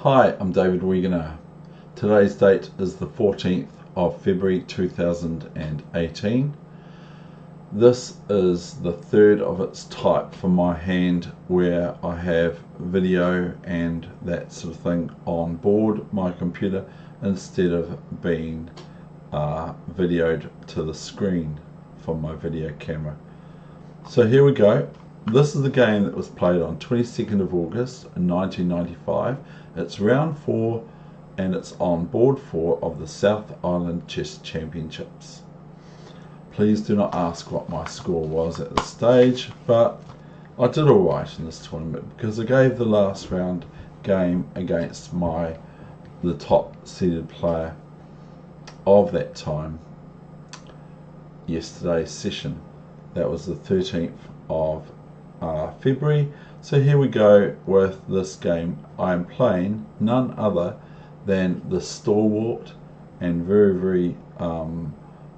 Hi, I'm David Weegenaar. Today's date is the 14th of February 2018. This is the third of its type for my hand where I have video and that sort of thing on board my computer instead of being videoed to the screen from my video camera. So here we go. This is the game that was played on 22nd of August 1995. It's round 4 and it's on board 4 of the South Island Chess Championships. Please do not ask what my score was at this stage, but I did alright in this tournament because I gave the last round game against the top seeded player of that time yesterday's session. That was the 13th of February. So here we go with this game. I am playing none other than the Stalwart and very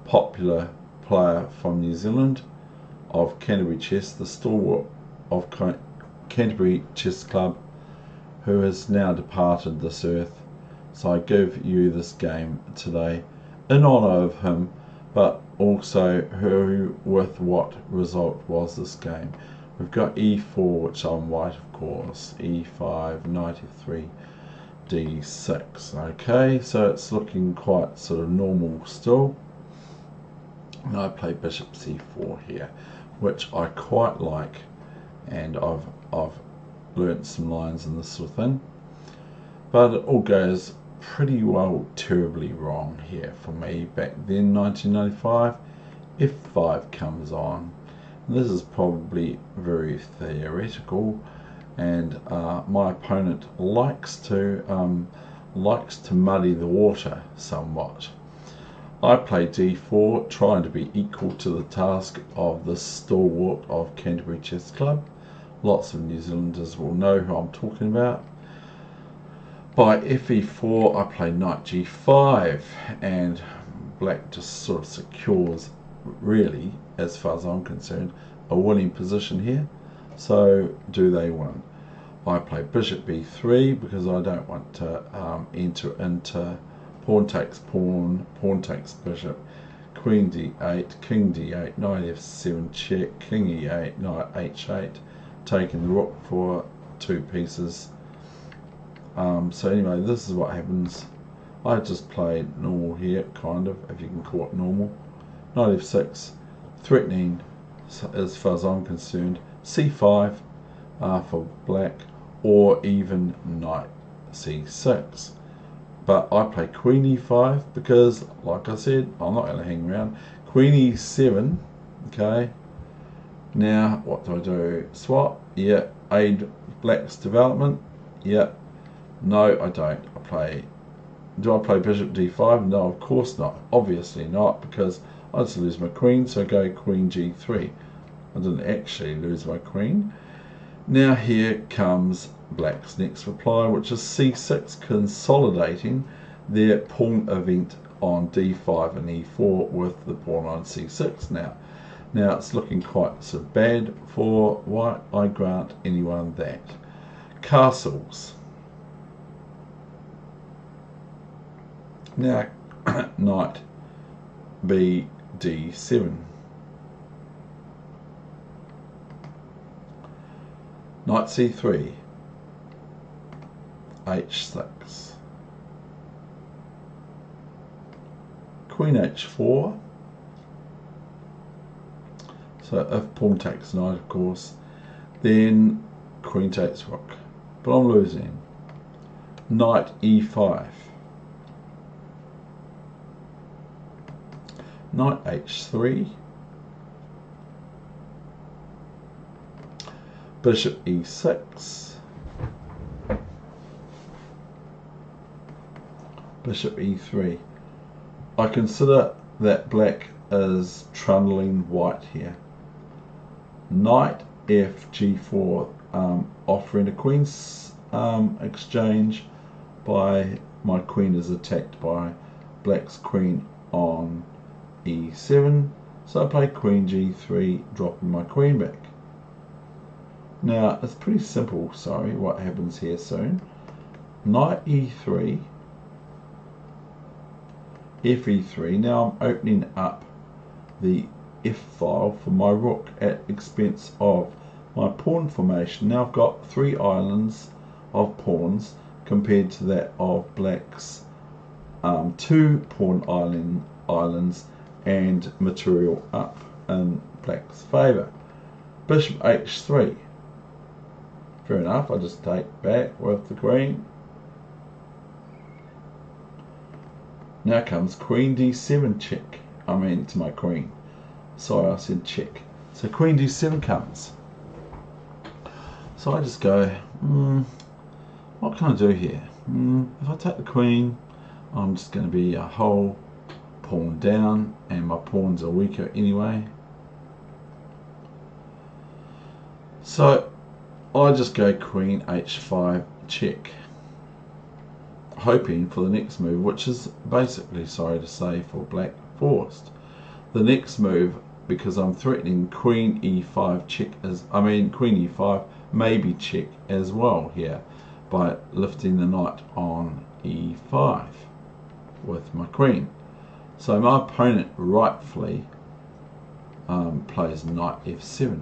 popular player from New Zealand of Canterbury Chess, the Stalwart of Canterbury Chess Club, who has now departed this earth. So I give you this game today in honour of him, but also who with what result was this game. We've got e4, which I'm white of course, e5, knight f3, d6. Okay, so it's looking quite sort of normal still. And I play bishop c4 here, which I quite like, and I've learnt some lines and this sort of thing. But it all goes pretty well terribly wrong here for me back then, 1995. f5 comes on. This is probably very theoretical, and my opponent likes to muddy the water somewhat. I play d4, trying to be equal to the task of the Stalwart of Canterbury Chess Club. Lots of New Zealanders will know who I'm talking about. By fe4 I play knight g5, and black just sort of secures, really, as far as I'm concerned, a winning position here. So do they win? I play bishop b3 because I don't want to enter into pawn takes pawn, pawn takes bishop, queen d8, king d8, knight f7 check, king e8, knight h8, taking the rook for 2 pieces. So anyway, this is what happens. I just play normal here, kind of, if you can call it normal. Knight f6, threatening as far as I'm concerned. c5 for black, or even knight c6. But I play queen e5 because, like I said, I'm not going to hang around. Queen e7, okay. Now, what do? Swap? Yeah. Aid black's development? Yeah. No, I don't. Do I play bishop d5? No, of course not. Obviously not, because I just lose my queen, so I go queen g3. I didn't actually lose my queen. Now here comes black's next reply, which is c6, consolidating their pawn event on d5 and e4 with the pawn on c6 now. Now it's looking quite so bad for white. I grant anyone that. Castles. Now knight b d7. Knight c3, h6, queen h4. So if pawn takes knight, of course, then queen takes rook, but I'm losing. Knight e5, knight h3, bishop e6, bishop e3. I consider that black is trundling white here. Knight f g4, offering a queen's exchange by my queen is attacked by black's queen on e7. So I play queen g3, dropping my queen back. Now, it's pretty simple, sorry, what happens here soon. knight e3, fe3. Now I'm opening up the F file for my rook at expense of my pawn formation. Now I've got 3 islands of pawns compared to that of black's 2 pawn islands and material up in black's favour. Bishop h3. Fair enough, I just take back with the queen. Now comes queen d7 check. I mean to my queen. Sorry, I said check. So queen d7 comes. So I just go, what can I do here? If I take the queen, I'm just going to be a whole pawn down, and my pawns are weaker anyway. So I just go queen h5 check, hoping for the next move, which is basically, sorry to say, for black forced. The next move, because I'm threatening queen e5 check, queen e5 maybe check as well here by lifting the knight on e5 with my queen. So my opponent rightfully plays knight f7.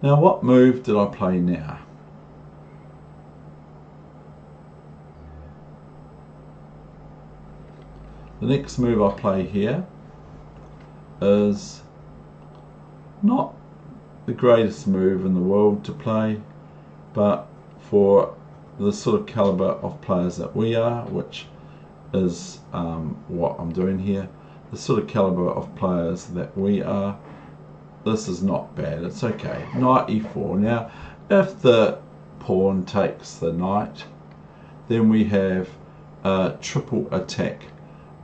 Now what move did I play now? The next move I play here is not the greatest move in the world to play, but for the sort of caliber of players that we are, which is what I'm doing here, the sort of caliber of players that we are, this is not bad, it's okay. Knight e4. Now if the pawn takes the knight, then we have a triple attack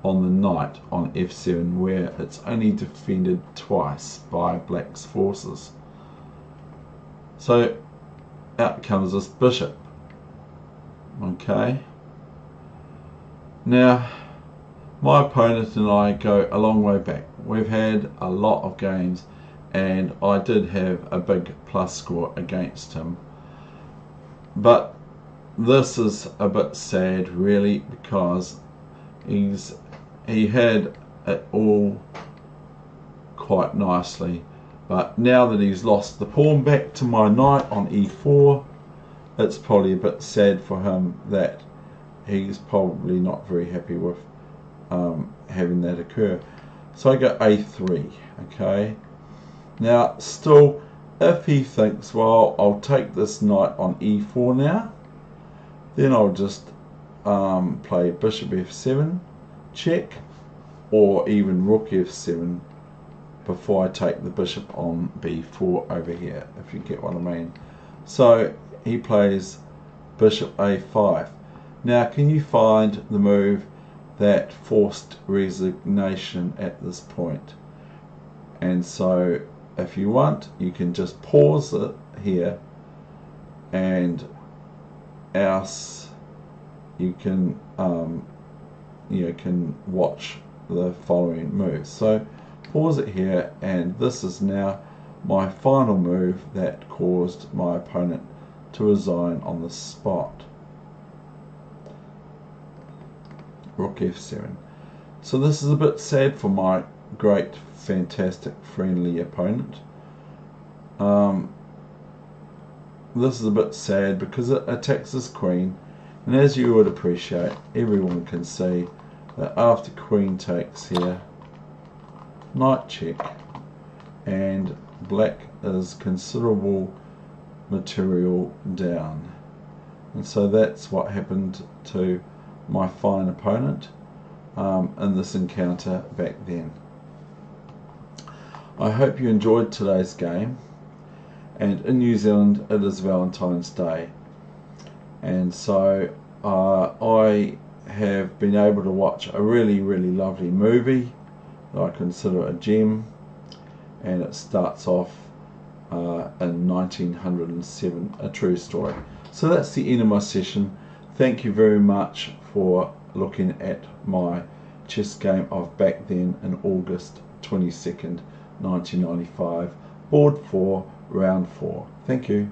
on the knight on f7, where it's only defended twice by black's forces. So out comes this bishop. Okay, now my opponent and I go a long way back. We've had a lot of games, and I did have a big plus score against him, but this is a bit sad really, because he had it all quite nicely, but now that he's lost the pawn back to my knight on e4, it's probably a bit sad for him that he's probably not very happy with having that occur. So I go a3. Okay, now still, if he thinks, well, I'll take this knight on e4 now, then I'll just play bishop f7 check, or even rook f7 before I take the bishop on b4 over here, if you get what I mean. So he plays bishop a5. Now can you find the move that forced resignation at this point? And so if you want, you can just pause it here, and else you can can watch the following moves. So pause it here, and this is now my final move that caused my opponent to resign on the spot. Rook f7. So this is a bit sad for my great, fantastic, friendly opponent. This is a bit sad because it attacks his queen, and as you would appreciate, everyone can see that after queen takes here, knight check, and black is considerable material down. And so that's what happened to my fine opponent in this encounter back then. I hope you enjoyed today's game, and in New Zealand it is Valentine's Day, and so I have been able to watch a really lovely movie that I consider a gem, and it starts off in 1907, a true story. So that's the end of my session. Thank you very much for looking at my chess game of back then in August 22nd, 1995, board 4, round 4. Thank you.